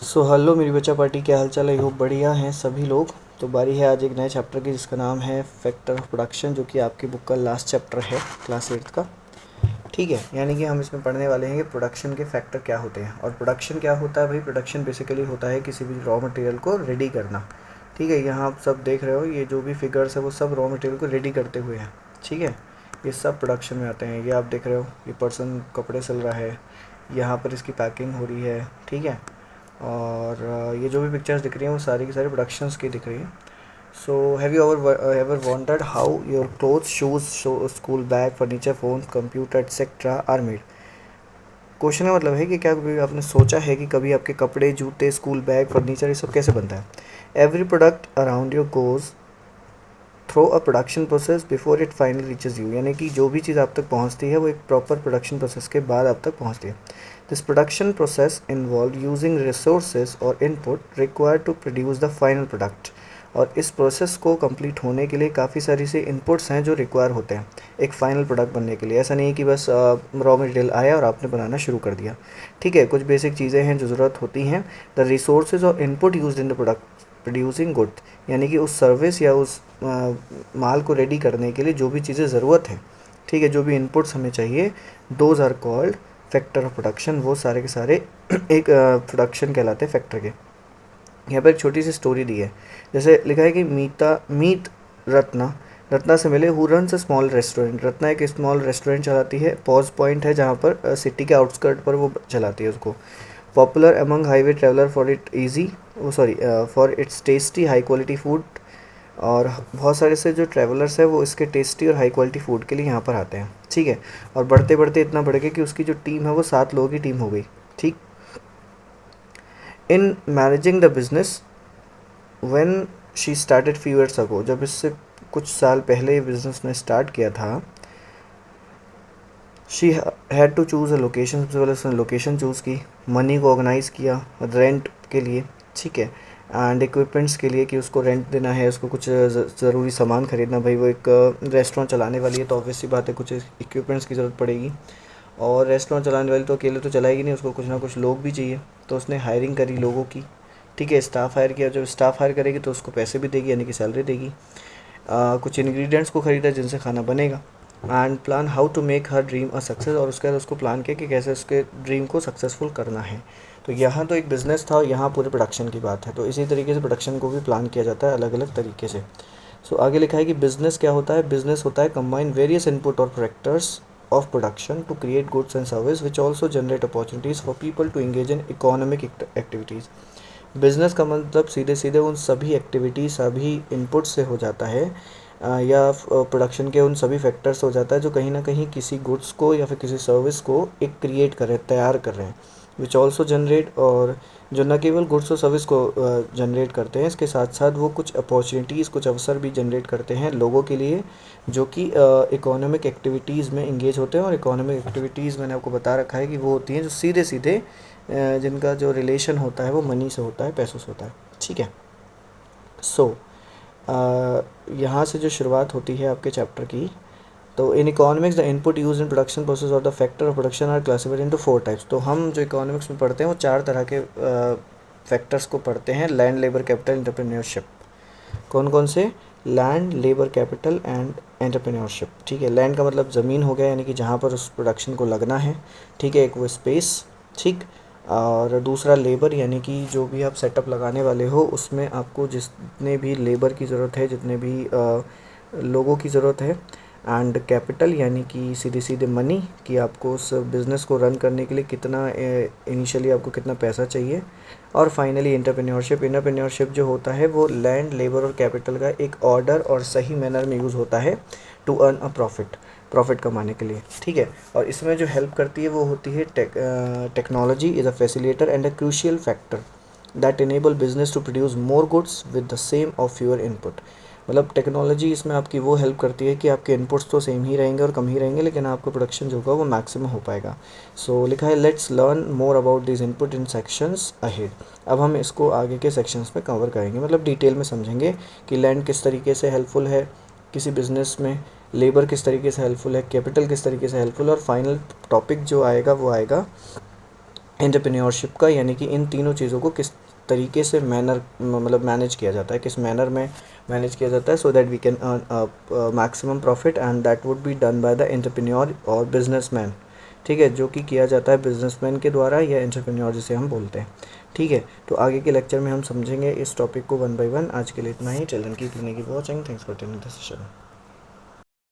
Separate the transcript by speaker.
Speaker 1: So hello मेरी बच्चा party, क्या हाल चाल है? होप बढ़िया हैं सभी लोग। तो बारी है आज एक नए चैप्टर की जिसका नाम है फैक्टर ऑफ प्रोडक्शन, जो कि आपकी बुक का लास्ट चैप्टर है क्लास 8 का। ठीक है, यानी कि हम इसमें पढ़ने वाले हैं कि प्रोडक्शन के फैक्टर क्या होते हैं। और प्रोडक्शन क्या होता है भाई? प्रोडक्शन बेसिकली होता है किसी भी रॉ मटेरियल को रेडी करना। ठीक है, यहाँ आप सब देख रहे हो, ये जो भी फिगर्स है वो सब रॉ मटेरियल को रेडी करते हुए हैं। ठीक है, ये सब प्रोडक्शन में आते हैं। ये आप देख रहे हो, ये पर्सन कपड़े सिल रहा है, यहाँ पर इसकी पैकिंग हो रही है। ठीक है, और ये जो भी पिक्चर्स दिख रही हैं वो सारी की सारी प्रोडक्शंस की दिख रही हैं। So have you ever wondered how your clothes, shoes, school bag, furniture, phone, computer etcetera are made? Question का मतलब है कि क्या कभी आपने सोचा है कि कभी आपके कपड़े, जूते, स्कूल बैग, फर्नीचर, ये सब कैसे बनता है? Every product around your goes through a production process before it finally reaches you, यानी कि जो भी चीज़ आप तक पहुंचती है वो एक प्रॉपर प्रोडक्शन प्रोसेस के बाद आप तक पहुंचती है। This production process involve using resources और input required to produce the final product. और इस प्रोसेस को कंप्लीट होने के लिए काफ़ी सारी से इनपुट्स हैं जो रिक्वायर होते हैं एक फ़ाइनल प्रोडक्ट बनने के लिए। ऐसा नहीं है कि बस रॉ मटेरियल आया और आपने बनाना शुरू कर दिया। ठीक है, कुछ बेसिक चीज़ें हैं जो ज़रूरत होती हैं। द रिसोर्सेज और input used in the product producing good, यानी कि उस सर्विस या उस माल को रेडी करने के लिए जो भी चीज़ें ज़रूरत है, ठीक है, जो भी इनपुट्स हमें चाहिए, those are called factor of production. वो सारे के सारे एक प्रोडक्शन कहलाते हैं फैक्टर के। यहाँ पर एक छोटी सी स्टोरी दी है। जैसे लिखा है कि मीत रत्ना रत्ना से मिले who runs a small restaurant. Ratna एक स्मॉल रेस्टोरेंट चलाती है। पॉज पॉइंट है जहाँ पर सिटी के आउटस्कर्ट पर वो चलाती है उसको। Popular among highway traveller for its tasty high quality food. और बहुत सारे से जो ट्रैवलर्स हैं वो इसके टेस्टी और हाई क्वालिटी फूड के लिए यहाँ पर आते हैं। ठीक है, और बढ़ते बढ़ते इतना बढ़ गया कि उसकी जो टीम है वो 7 लोगों की टीम हो गई। ठीक, in managing the business when she started few years ago, जब इससे कुछ साल पहले ये बिज़नेस ने स्टार्ट किया था, she had to choose a location. सबसे पहले उसने लोकेशन चूज़ की, मनी को ऑर्गेनाइज़ किया रेंट के लिए। ठीक है, एंड इक्विपमेंट्स के लिए कि उसको रेंट देना है, उसको कुछ ज़रूरी सामान ख़रीदना। भाई वो एक रेस्टोरेंट चलाने वाली है तो ऑब्वियस सी बात है कुछ इक्विपमेंट्स की ज़रूरत पड़ेगी। और रेस्टोरेंट चलाने वाली तो अकेले तो चलाएगी नहीं, उसको कुछ ना कुछ लोग भी चाहिए। तो उसने हायरिंग करी लोगों की। ठीक है, स्टाफ हायर किया। जब स्टाफ हायर करेगी तो उसको पैसे भी देगी, यानी कि सैलरी देगी। कुछ इंग्रेडिएंट्स को ख़रीदा जिनसे खाना बनेगा। And plan how to make her dream a success, और उसके बाद उसको प्लान किया कि कैसे उसके ड्रीम को सक्सेसफुल करना है। तो यहाँ तो एक बिज़नेस था और यहाँ पूरे प्रोडक्शन की बात है। तो इसी तरीके से प्रोडक्शन को भी प्लान किया जाता है अलग अलग तरीके से। सो आगे लिखा है कि बिज़नेस क्या होता है? बिज़नेस होता है कंबाइन वेरियस इनपुट और factors of production to create goods and service which also generate opportunities for people to engage in economic activities. Business का मतलब सीधे सीधे उन सभी एक्टिविटी, सभी इनपुट से हो जाता है, या प्रोडक्शन के उन सभी फैक्टर्स हो जाता है जो कहीं ना कहीं किसी गुड्स को या फिर किसी सर्विस को एक क्रिएट कर रहे हैं, तैयार कर रहे हैं। विच ऑल्सो जनरेट, और जो न केवल गुड्स और सर्विस को जनरेट करते हैं, इसके साथ साथ वो कुछ अपॉर्चुनिटीज़, कुछ अवसर भी जनरेट करते हैं लोगों के लिए जो कि इकोनॉमिक एक्टिविटीज़ में इंगेज होते हैं। और इकोनॉमिक एक्टिविटीज़ मैंने आपको बता रखा है कि वो होती हैं जो सीधे सीधे जिनका जो रिलेशन होता है वो मनी से होता है, पैसों से होता है। ठीक है, सो यहाँ से जो शुरुआत होती है आपके चैप्टर की, तो in economics the input use in production process और the factor of production are classified into 4 types. तो हम जो इकोनॉमिक्स में पढ़ते हैं वो 4 तरह के फैक्टर्स को पढ़ते हैं। Land, labour, capital, entrepreneurship. कौन कौन से? Land, labour, capital and entrepreneurship. ठीक है, लैंड का मतलब ज़मीन हो गया, यानी कि जहाँ पर उस प्रोडक्शन को लगना है। ठीक है, एक वो स्पेस। ठीक, और दूसरा लेबर, यानी कि जो भी आप सेटअप लगाने वाले हो उसमें आपको जितने भी लेबर की ज़रूरत है, जितने भी लोगों की ज़रूरत है। एंड कैपिटल, यानी कि सीधे सीधे मनी, कि आपको उस बिज़नेस को रन करने के लिए कितना इनिशियली आपको कितना पैसा चाहिए। और फाइनली एंटरप्रेन्योरशिप। एंटरप्रेन्योरशिप जो होता है वो लैंड, लेबर और कैपिटल का एक ऑर्डर और सही मैनर में यूज़ होता है टू अर्न अ प्रॉफिट कमाने के लिए। ठीक है, और इसमें जो हेल्प करती है वो होती है technology is a facilitator and a crucial factor that enable business to produce more goods with the same और फ्यूअर इनपुट। मतलब टेक्नोलॉजी इसमें आपकी वो हेल्प करती है कि आपके इनपुट्स तो सेम ही रहेंगे और कम ही रहेंगे, लेकिन आपका प्रोडक्शन जो होगा वो मैक्सिमम हो पाएगा। सो लिखा है let's learn more about this input in sections ahead. अब हम इसको आगे के सेक्शंस में कवर करेंगे, मतलब डिटेल में समझेंगे कि लैंड किस तरीके से हेल्पफुल है किसी बिज़नेस में, लेबर किस तरीके से हेल्पफुल है, कैपिटल किस तरीके से हेल्पफुल है, और फाइनल टॉपिक जो आएगा वो आएगा एंटरप्रेन्योरशिप का, यानी कि इन तीनों चीज़ों को किस तरीके से मतलब मैनेज किया जाता है, किस मैनर में मैनेज किया जाता है, so that we can earn maximum profit, and that would be done by the entrepreneur और बिजनेसमैन। ठीक है, जो कि किया जाता है बिजनेसमैन के द्वारा या एंटरप्रेन्योर जिसे हम बोलते हैं। ठीक है, तो आगे के लेक्चर में हम समझेंगे इस टॉपिक को वन बाय वन। आज के लिए इतना ही। Till then keep learning, keep watching, thanks for attending the session.